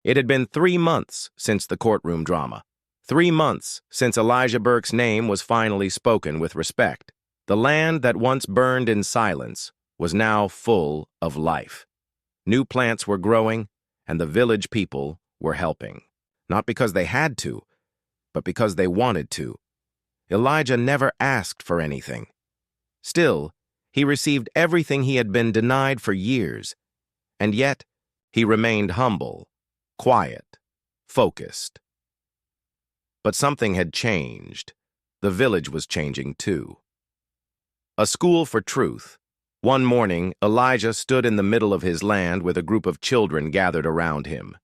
It had been 3 months since the courtroom drama. 3 months since Elijah Burke's name was finally spoken with respect. The land that once burned in silence was now full of life. New plants were growing, and the village people were helping. Not because they had to, but because they wanted to. Elijah never asked for anything. Still, he received everything he had been denied for years, and yet he remained humble, quiet, focused. But something had changed. The village was changing too. A school for truth. One morning, Elijah stood in the middle of his land with a group of children gathered around him.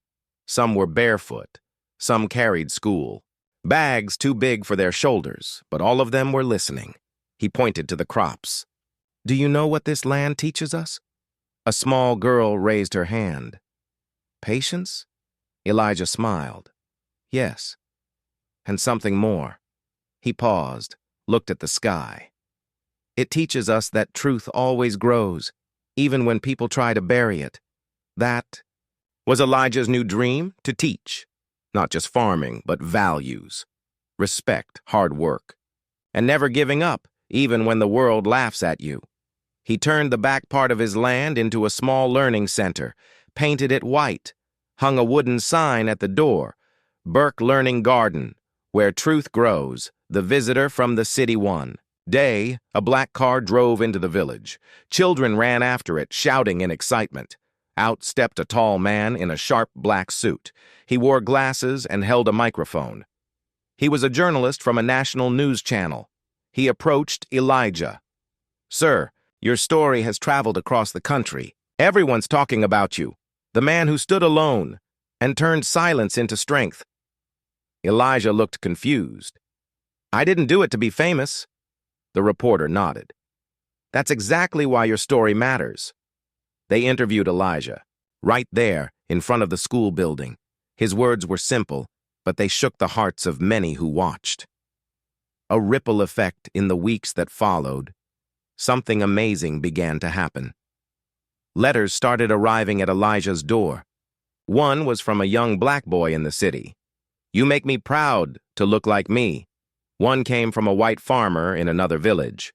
Some were barefoot, some carried school, bags too big for their shoulders, but all of them were listening. He pointed to the crops. "Do you know what this land teaches us?" A small girl raised her hand. "Patience?" Elijah smiled. "Yes. And something more." He paused, looked at the sky. "It teaches us that truth always grows, even when people try to bury it." That was Elijah's new dream, to teach. Not just farming, but values. Respect, hard work, and never giving up, even when the world laughs at you. He turned the back part of his land into a small learning center, painted it white, hung a wooden sign at the door, "Burke Learning Garden, where truth grows, the visitor from the city one." Day, a black car drove into the village. Children ran after it, shouting in excitement. Out stepped a tall man in a sharp black suit. He wore glasses and held a microphone. He was a journalist from a national news channel. He approached Elijah. "Sir, your story has traveled across the country. Everyone's talking about you. The man who stood alone and turned silence into strength." Elijah looked confused. "I didn't do it to be famous." The reporter nodded. "That's exactly why your story matters." They interviewed Elijah, right there in front of the school building. His words were simple, but they shook the hearts of many who watched. A ripple effect in the weeks that followed. Something amazing began to happen. Letters started arriving at Elijah's door. One was from a young black boy in the city. "You make me proud to look like me." One came from a white farmer in another village.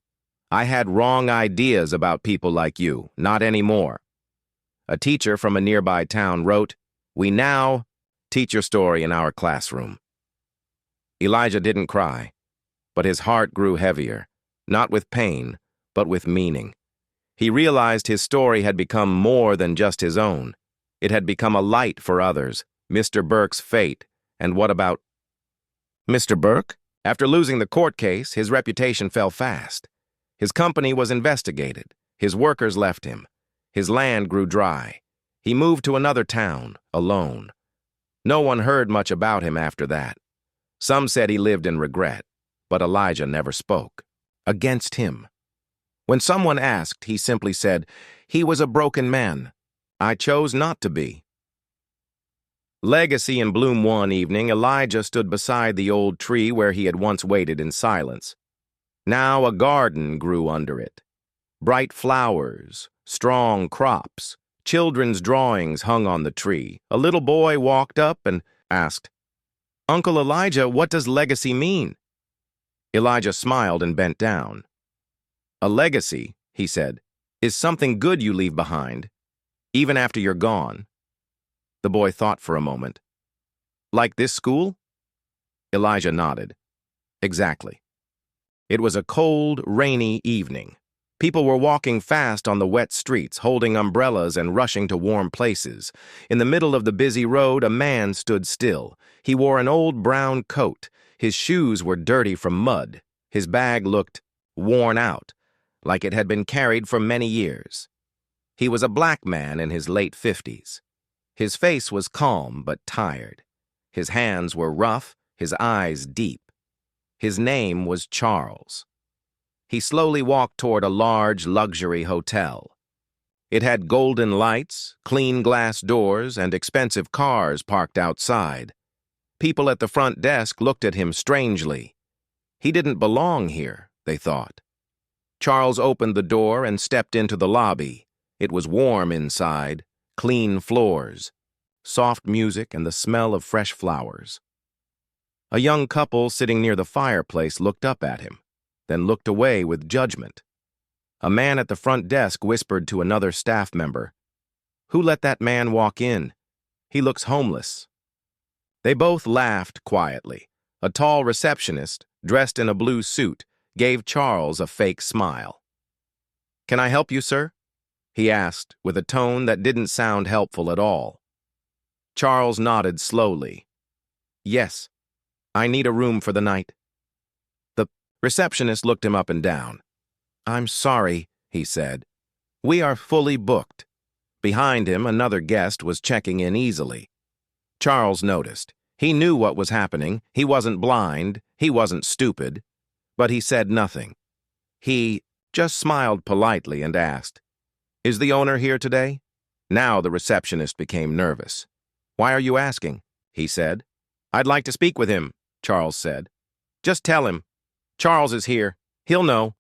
"I had wrong ideas about people like you, not anymore." A teacher from a nearby town wrote, "We now teach your story in our classroom." Elijah didn't cry, but his heart grew heavier, not with pain, but with meaning. He realized his story had become more than just his own. It had become a light for others, Mr. Burke's fate, and what about Mr. Burke? After losing the court case, his reputation fell fast. His company was investigated. His workers left him. His land grew dry. He moved to another town, alone. No one heard much about him after that. Some said he lived in regret, but Elijah never spoke. Against him. When someone asked, he simply said, "He was a broken man. I chose not to be." Legacy in bloom one evening, Elijah stood beside the old tree where he had once waited in silence. Now a garden grew under it. Bright flowers, strong crops, children's drawings hung on the tree. A little boy walked up and asked, "Uncle Elijah, what does legacy mean?" Elijah smiled and bent down. "A legacy," he said, "is something good you leave behind, even after you're gone." The boy thought for a moment. "Like this school?" Elijah nodded. "Exactly." It was a cold, rainy evening. People were walking fast on the wet streets, holding umbrellas and rushing to warm places. In the middle of the busy road, a man stood still. He wore an old brown coat. His shoes were dirty from mud. His bag looked worn out, like it had been carried for many years. He was a black man in his late 50s. His face was calm but tired. His hands were rough, his eyes deep. His name was Charles. He slowly walked toward a large luxury hotel. It had golden lights, clean glass doors, and expensive cars parked outside. People at the front desk looked at him strangely. He didn't belong here, they thought. Charles opened the door and stepped into the lobby. It was warm inside, clean floors. soft music, and the smell of fresh flowers. A young couple sitting near the fireplace looked up at him, then looked away with judgment. A man at the front desk whispered to another staff member, "Who let that man walk in? He looks homeless." They both laughed quietly. A tall receptionist, dressed in a blue suit, gave Charles a fake smile. "Can I help you, sir?" he asked, with a tone that didn't sound helpful at all. Charles nodded slowly. "Yes, I need a room for the night." The receptionist looked him up and down. "I'm sorry," he said. "We are fully booked." Behind him, another guest was checking in easily. Charles noticed. He knew what was happening. He wasn't blind. He wasn't stupid. But he said nothing. He just smiled politely and asked, "Is the owner here today?" Now the receptionist became nervous. "Why are you asking?" he said. "I'd like to speak with him," Charles said. "Just tell him. Charles is here. He'll know."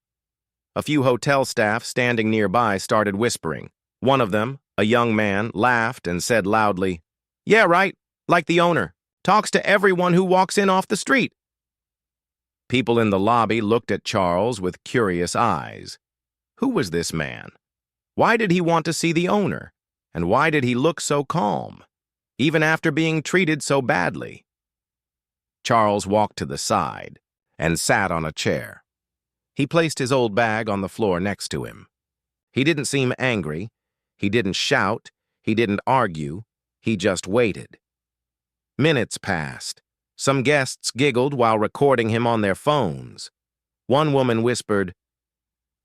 A few hotel staff standing nearby started whispering. One of them, a young man, laughed and said loudly, "Yeah, right, like the owner. Talks to everyone who walks in off the street." People in the lobby looked at Charles with curious eyes. Who was this man? Why did he want to see the owner? And why did he look so calm, even after being treated so badly? Charles walked to the side and sat on a chair. He placed his old bag on the floor next to him. He didn't seem angry. He didn't shout. He didn't argue. He just waited. Minutes passed. Some guests giggled while recording him on their phones. One woman whispered,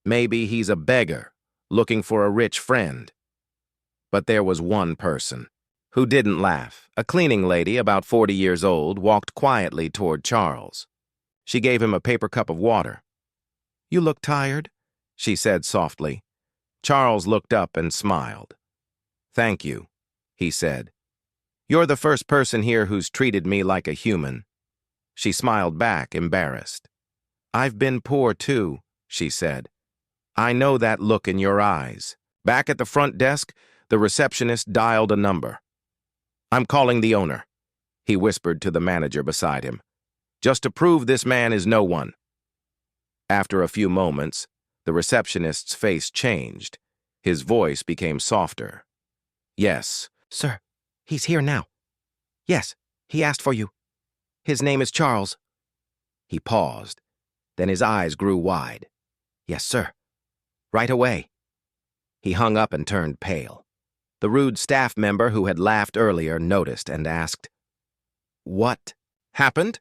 "Maybe he's a beggar, looking for a rich friend." But there was one person who didn't laugh. A cleaning lady, about 40 years old, walked quietly toward Charles. She gave him a paper cup of water. "You look tired," she said softly. Charles looked up and smiled. "Thank you," he said. "You're the first person here who's treated me like a human." She smiled back, embarrassed. "I've been poor too," she said. "I know that look in your eyes." Back at the front desk, the receptionist dialed a number. "I'm calling the owner," he whispered to the manager beside him. "Just to prove this man is no one." After a few moments, the receptionist's face changed. His voice became softer. "Yes, Sir, he's here now. Yes, he asked for you. His name is Charles." He paused. Then his eyes grew wide. "Yes, sir. Right away." He hung up and turned pale. The rude staff member who had laughed earlier noticed and asked, "What happened?"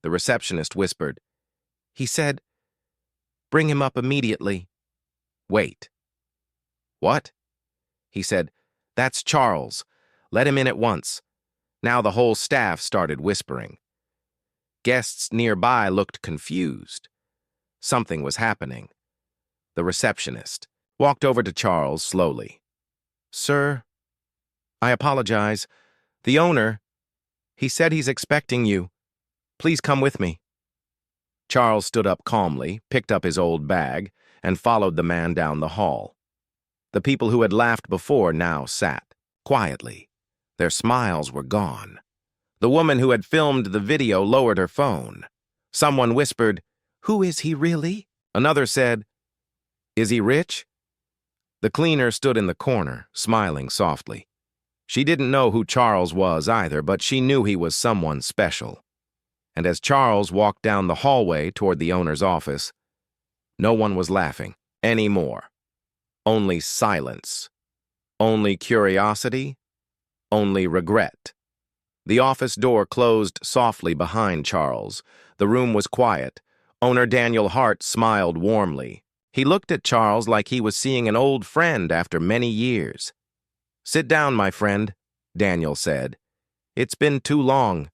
The receptionist whispered, "He said, bring him up immediately." "Wait." "What?" He said, "That's Charles. Let him in at once." Now the whole staff started whispering. Guests nearby looked confused. Something was happening. The receptionist walked over to Charles slowly. "Sir, I apologize. The owner, he said he's expecting you. Please come with me." Charles stood up calmly, picked up his old bag, and followed the man down the hall. The people who had laughed before now sat, quietly. Their smiles were gone. The woman who had filmed the video lowered her phone. Someone whispered, "Who is he really?" Another said, "Is he rich?" The cleaner stood in the corner, smiling softly. She didn't know who Charles was either, but she knew he was someone special. And as Charles walked down the hallway toward the owner's office, no one was laughing anymore. Only silence. Only curiosity. Only regret. The office door closed softly behind Charles. The room was quiet. Owner Daniel Hart smiled warmly. He looked at Charles like he was seeing an old friend after many years. "Sit down, my friend," Daniel said. "It's been too long."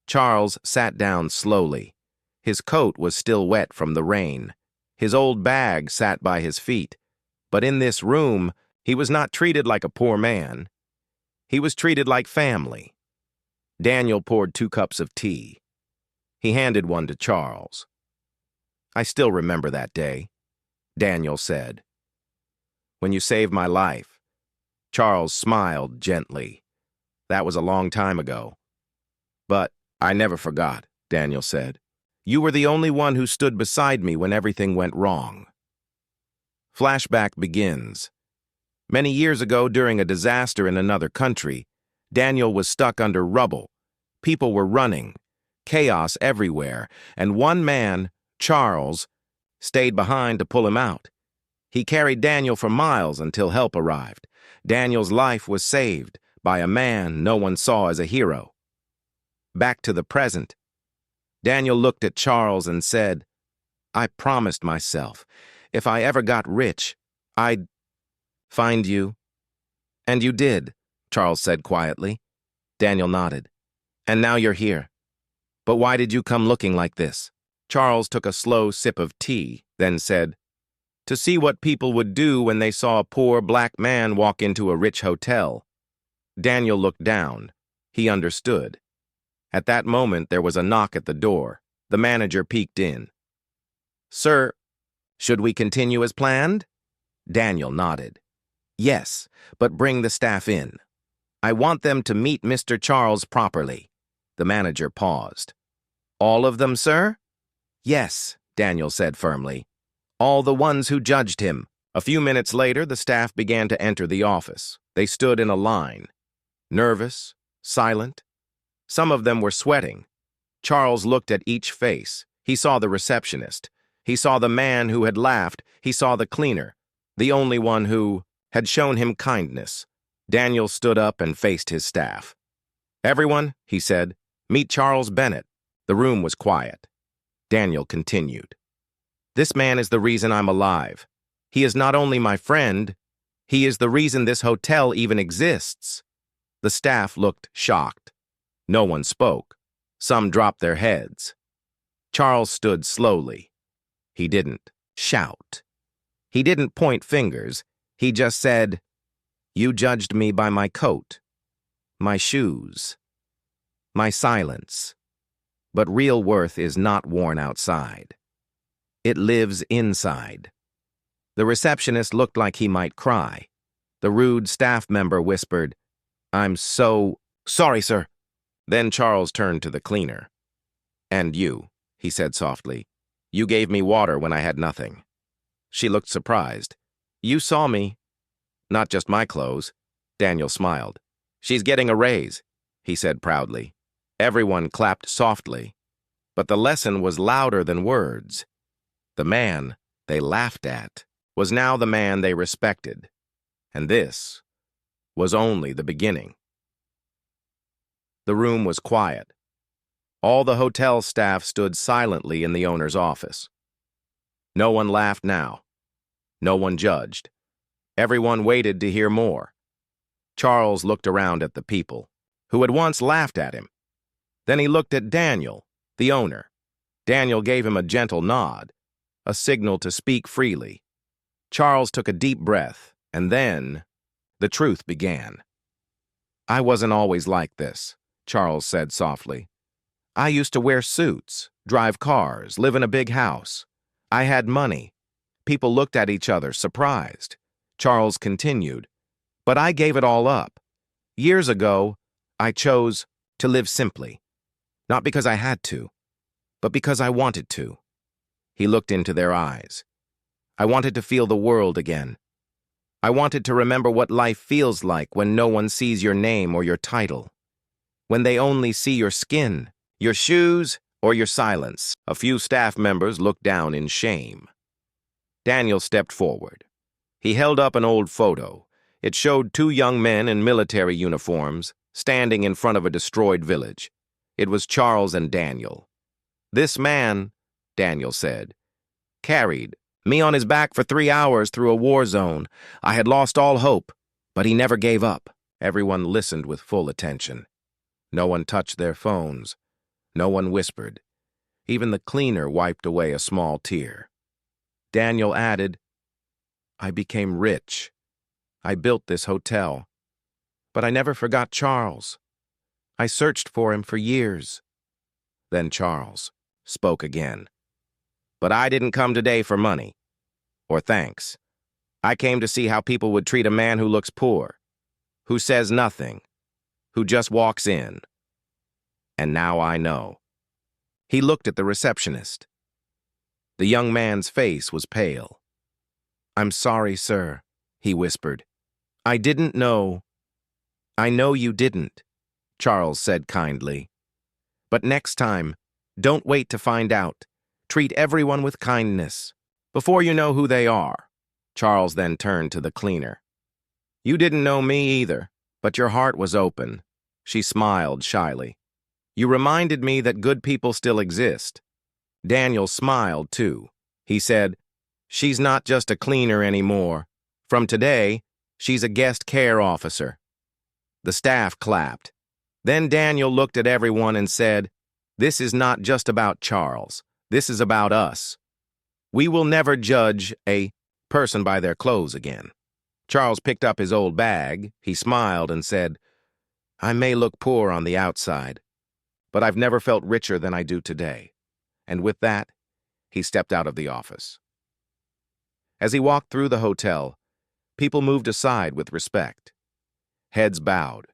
Charles sat down slowly. His coat was still wet from the rain. His old bag sat by his feet. But in this room, he was not treated like a poor man. He was treated like family. Daniel poured 2 cups of tea. He handed one to Charles. "I still remember that day," Daniel said. "When you saved my life." Charles smiled gently. That was a long time ago. But I never forgot, Daniel said. You were the only one who stood beside me when everything went wrong. Flashback begins. Many years ago, during a disaster in another country, Daniel was stuck under rubble. People were running, chaos everywhere, and one man, Charles, stayed behind to pull him out. He carried Daniel for miles until help arrived. Daniel's life was saved by a man no one saw as a hero. Back to the present. Daniel looked at Charles and said, I promised myself, if I ever got rich, I'd find you. And you did, Charles said quietly. Daniel nodded. And now you're here. But why did you come looking like this? Charles took a slow sip of tea, then said, to see what people would do when they saw a poor black man walk into a rich hotel. Daniel looked down. He understood. At that moment, there was a knock at the door. The manager peeked in. Sir, should we continue as planned? Daniel nodded. Yes, but bring the staff in. I want them to meet Mr. Charles properly. The manager paused. All of them, sir? Yes, Daniel said firmly. All the ones who judged him. A few minutes later, the staff began to enter the office. They stood in a line. Nervous, silent. Some of them were sweating. Charles looked at each face. He saw the receptionist. He saw the man who had laughed. He saw the cleaner, the only one who had shown him kindness. Daniel stood up and faced his staff. Everyone, he said, meet Charles Bennett. The room was quiet. Daniel continued. This man is the reason I'm alive. He is not only my friend, he is the reason this hotel even exists. The staff looked shocked. No one spoke. Some dropped their heads. Charles stood slowly. He didn't shout. He didn't point fingers. He just said, you judged me by my coat, my shoes, my silence. But real worth is not worn outside. It lives inside. The receptionist looked like he might cry. The rude staff member whispered, I'm so sorry, sir. Then Charles turned to the cleaner. And you, he said softly. You gave me water when I had nothing. She looked surprised. You saw me. Not just my clothes. Daniel smiled. She's getting a raise, he said proudly. Everyone clapped softly. But the lesson was louder than words. The man they laughed at was now the man they respected. And this was only the beginning. The room was quiet. All the hotel staff stood silently in the owner's office. No one laughed now. No one judged. Everyone waited to hear more. Charles looked around at the people who had once laughed at him. Then he looked at Daniel, the owner. Daniel gave him a gentle nod, a signal to speak freely. Charles took a deep breath, and then the truth began. I wasn't always like this, Charles said softly. I used to wear suits, drive cars, live in a big house. I had money. People looked at each other, surprised. Charles continued, but I gave it all up. Years ago, I chose to live simply, not because I had to, but because I wanted to. He looked into their eyes. I wanted to feel the world again. I wanted to remember what life feels like when no one sees your name or your title, when they only see your skin, your shoes, or your silence. A few staff members looked down in shame. Daniel stepped forward. He held up an old photo. It showed two young men in military uniforms standing in front of a destroyed village. It was Charles and Daniel. This man, Daniel said, carried me on his back for 3 hours through a war zone. I had lost all hope, but he never gave up. Everyone listened with full attention. No one touched their phones. No one whispered. Even the cleaner wiped away a small tear. Daniel added, I became rich. I built this hotel. But I never forgot Charles. I searched for him for years. Then Charles spoke again. But I didn't come today for money or thanks. I came to see how people would treat a man who looks poor, who says nothing, who just walks in. And now I know. He looked at the receptionist. The young man's face was pale. "I'm sorry, sir," he whispered. "I didn't know." "I know you didn't," Charles said kindly. "But next time, don't wait to find out. Treat everyone with kindness. Before you know who they are." Charles then turned to the cleaner. "You didn't know me either, but your heart was open." She smiled shyly. "You reminded me that good people still exist." Daniel smiled, too. He said, "She's not just a cleaner anymore. From today, she's a guest care officer." The staff clapped. Then Daniel looked at everyone and said, "This is not just about Charles. This is about us. We will never judge a person by their clothes again." Charles picked up his old bag. He smiled and said, "I may look poor on the outside, but I've never felt richer than I do today." And with that, he stepped out of the office. As he walked through the hotel, people moved aside with respect. Heads bowed.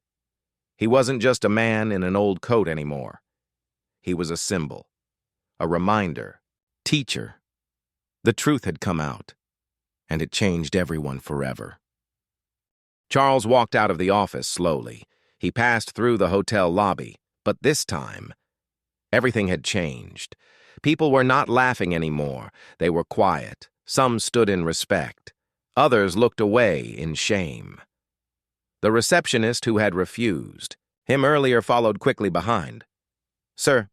He wasn't just a man in an old coat anymore. He was a symbol, a reminder, teacher. The truth had come out, and it changed everyone forever. Charles walked out of the office slowly. He passed through the hotel lobby, but this time, everything had changed. People were not laughing anymore. They were quiet. Some stood in respect. Others looked away in shame. The receptionist who had refused him earlier followed quickly behind. "Sir."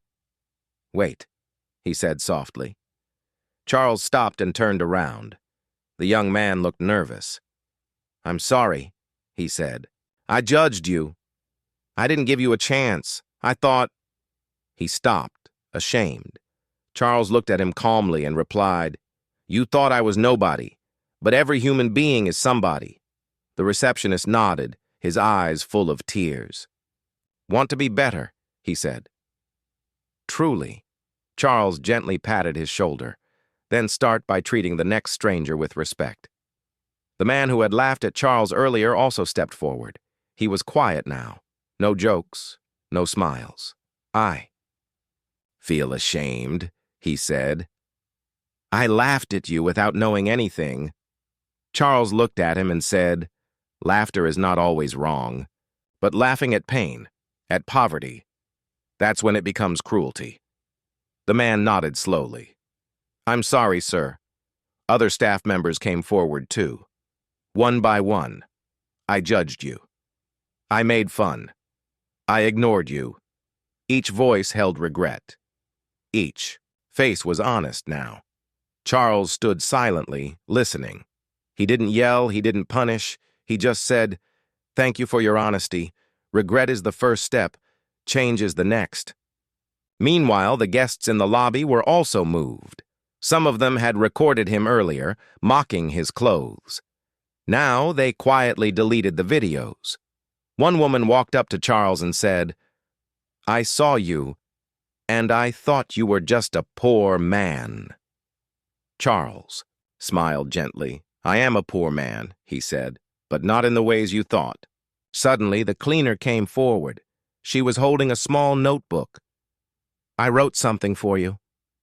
"Wait," he said softly. Charles stopped and turned around. The young man looked nervous. "I'm sorry," he said. "I judged you. I didn't give you a chance. I thought—" He stopped, ashamed. Charles looked at him calmly and replied, "You thought I was nobody, but every human being is somebody." The receptionist nodded, his eyes full of tears. "Want to be better," he said. "Truly." Charles gently patted his shoulder. "Then start by treating the next stranger with respect." The man who had laughed at Charles earlier also stepped forward. He was quiet now. No jokes, no smiles. "I feel ashamed," he said. "I laughed at you without knowing anything." Charles looked at him and said, "Laughter is not always wrong, but laughing at pain, at poverty, that's when it becomes cruelty." The man nodded slowly. "I'm sorry, sir." Other staff members came forward too. One by one, I judged you. I made fun. I ignored you. Each voice held regret. Each face was honest now. Charles stood silently, listening. He didn't yell, he didn't punish. He just said, "Thank you for your honesty. Regret is the first step. Change is the next." Meanwhile, the guests in the lobby were also moved. Some of them had recorded him earlier, mocking his clothes. Now they quietly deleted the videos. One woman walked up to Charles and said, "I saw you, and I thought you were just a poor man." Charles smiled gently. "I am a poor man," he said, "but not in the ways you thought." Suddenly, the cleaner came forward. She was holding a small notebook. "I wrote something for you,"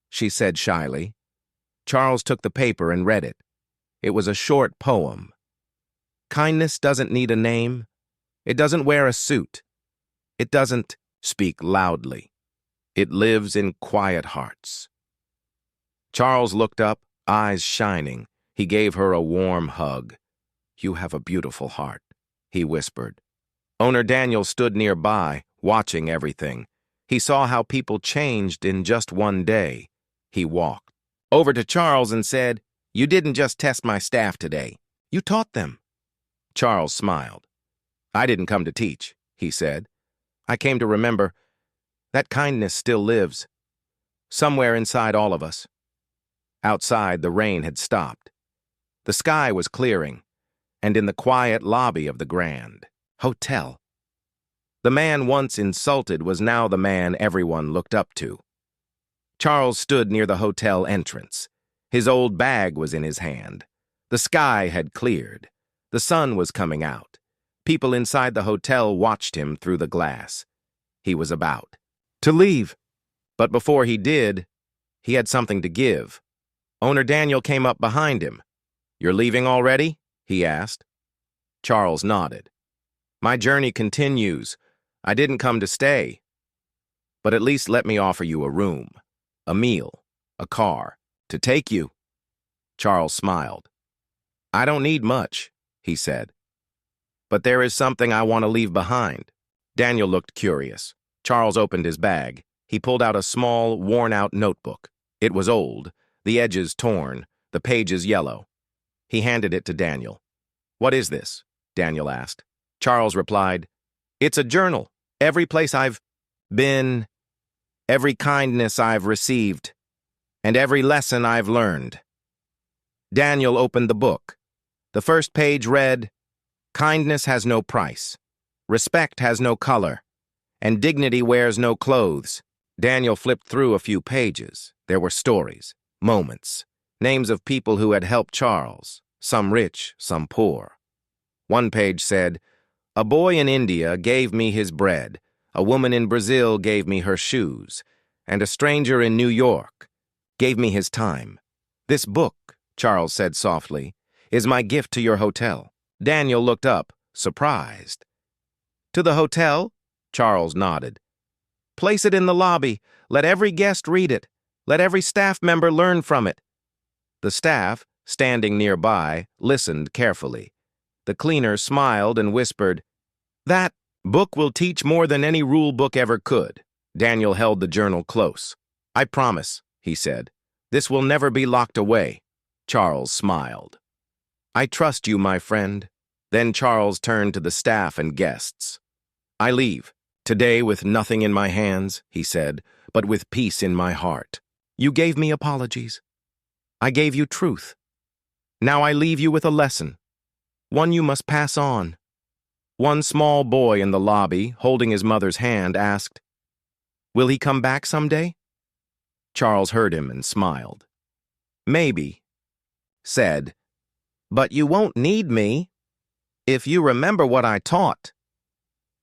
she said shyly. Charles took the paper and read it. It was a short poem. "Kindness doesn't need a name. It doesn't wear a suit. It doesn't speak loudly. It lives in quiet hearts." Charles looked up, eyes shining. He gave her a warm hug. "You have a beautiful heart," he whispered. Owner Daniel stood nearby, watching everything. He saw how people changed in just one day. He walked over to Charles and said, "You didn't just test my staff today. You taught them." Charles smiled. "I didn't come to teach," he said. "I came to remember that kindness still lives, somewhere inside all of us." Outside, the rain had stopped. The sky was clearing, and in the quiet lobby of the Grand Hotel, the man once insulted was now the man everyone looked up to. Charles stood near the hotel entrance. His old bag was in his hand. The sky had cleared. The sun was coming out. People inside the hotel watched him through the glass. He was about to leave. But before he did, he had something to give. Owner Daniel came up behind him. "You're leaving already?" he asked. Charles nodded. "My journey continues. I didn't come to stay. But at least let me offer you a room, a meal, a car, to take you." Charles smiled. "I don't need much," he said. "But there is something I want to leave behind." Daniel looked curious. Charles opened his bag. He pulled out a small, worn-out notebook. It was old, the edges torn, the pages yellow. He handed it to Daniel. "What is this?" Daniel asked. Charles replied, "It's a journal. Every place I've been, every kindness I've received, and every lesson I've learned." Daniel opened the book. The first page read, "Kindness has no price. Respect has no color. And dignity wears no clothes." Daniel flipped through a few pages. There were stories, moments, names of people who had helped Charles, some rich, some poor. One page said, "A boy in India gave me his bread, a woman in Brazil gave me her shoes, and a stranger in New York gave me his time. This book," Charles said softly, "is my gift to your hotel." Daniel looked up, surprised. "To the hotel?" Charles nodded. "Place it in the lobby. Let every guest read it. Let every staff member learn from it." The staff, standing nearby, listened carefully. The cleaner smiled and whispered, "That book will teach more than any rule book ever could." Daniel held the journal close. "I promise," he said, "this will never be locked away." Charles smiled. "I trust you, my friend." Then Charles turned to the staff and guests. "I leave. Today with nothing in my hands," he said, "but with peace in my heart. You gave me apologies. I gave you truth. Now I leave you with a lesson, one you must pass on." One small boy in the lobby, holding his mother's hand, asked, "Will he come back someday?" Charles heard him and smiled. "Maybe," said, "but you won't need me if you remember what I taught."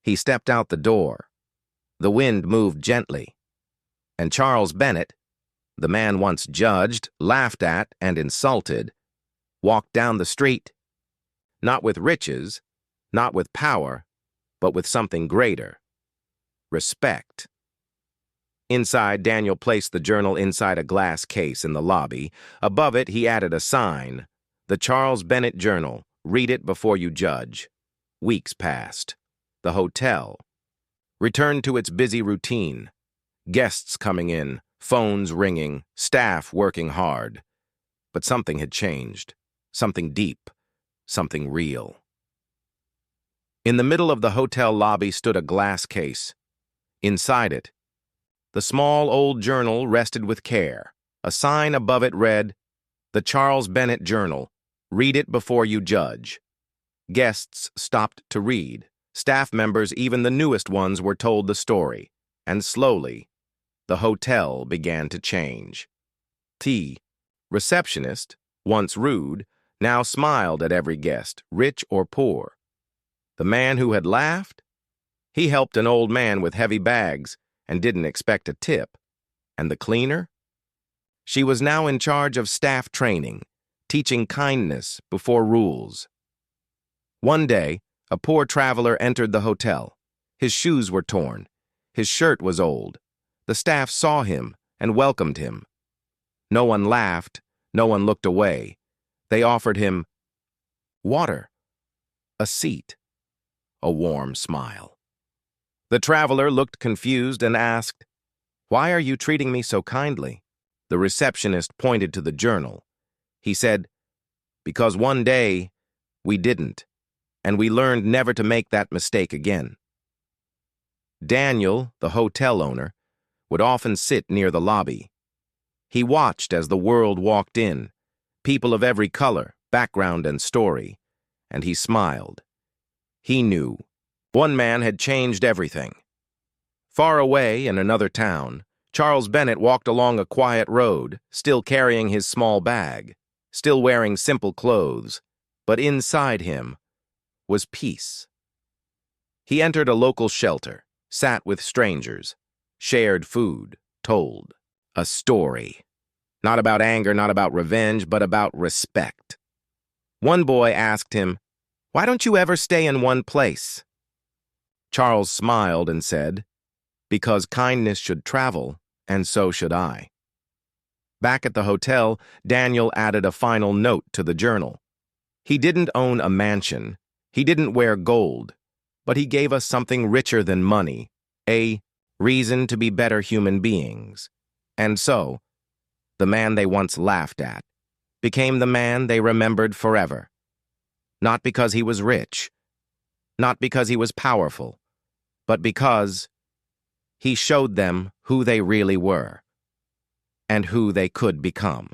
He stepped out the door. The wind moved gently, and Charles Bennett, the man once judged, laughed at, and insulted, walked down the street, not with riches, not with power, but with something greater: respect. Inside, Daniel placed the journal inside a glass case in the lobby. Above it, he added a sign: "The Charles Bennett Journal. Read it before you judge." Weeks passed. The hotel returned to its busy routine. Guests coming in, phones ringing, staff working hard. But something had changed. Something deep. Something real. In the middle of the hotel lobby stood a glass case. Inside it, the small old journal rested with care. A sign above it read, "The Charles Bennett Journal. Read it before you judge." Guests stopped to read. Staff members, even the newest ones, were told the story. And slowly, the hotel began to change. T, receptionist, once rude, now smiled at every guest, rich or poor. The man who had laughed? He helped an old man with heavy bags and didn't expect a tip. And the cleaner? She was now in charge of staff training, teaching kindness before rules. One day, a poor traveler entered the hotel. His shoes were torn. His shirt was old. The staff saw him and welcomed him. No one laughed. No one looked away. They offered him water, a seat, a warm smile. The traveler looked confused and asked, "Why are you treating me so kindly?" The receptionist pointed to the journal. He said, "Because one day we didn't, and we learned never to make that mistake again." Daniel, the hotel owner, would often sit near the lobby. He watched as the world walked in, people of every color, background, and story, and he smiled. He knew one man had changed everything. Far away in another town, Charles Bennett walked along a quiet road, still carrying his small bag, still wearing simple clothes, but inside him was peace. He entered a local shelter, sat with strangers, shared food, told a story. Not about anger, not about revenge, but about respect. One boy asked him, "Why don't you ever stay in one place?" Charles smiled and said, "Because kindness should travel, and so should I." Back at the hotel, Daniel added a final note to the journal. He didn't own a mansion, he didn't wear gold, but he gave us something richer than money, a reason to be better human beings. And so, the man they once laughed at became the man they remembered forever. Not because he was rich, not because he was powerful, but because he showed them who they really were and who they could become.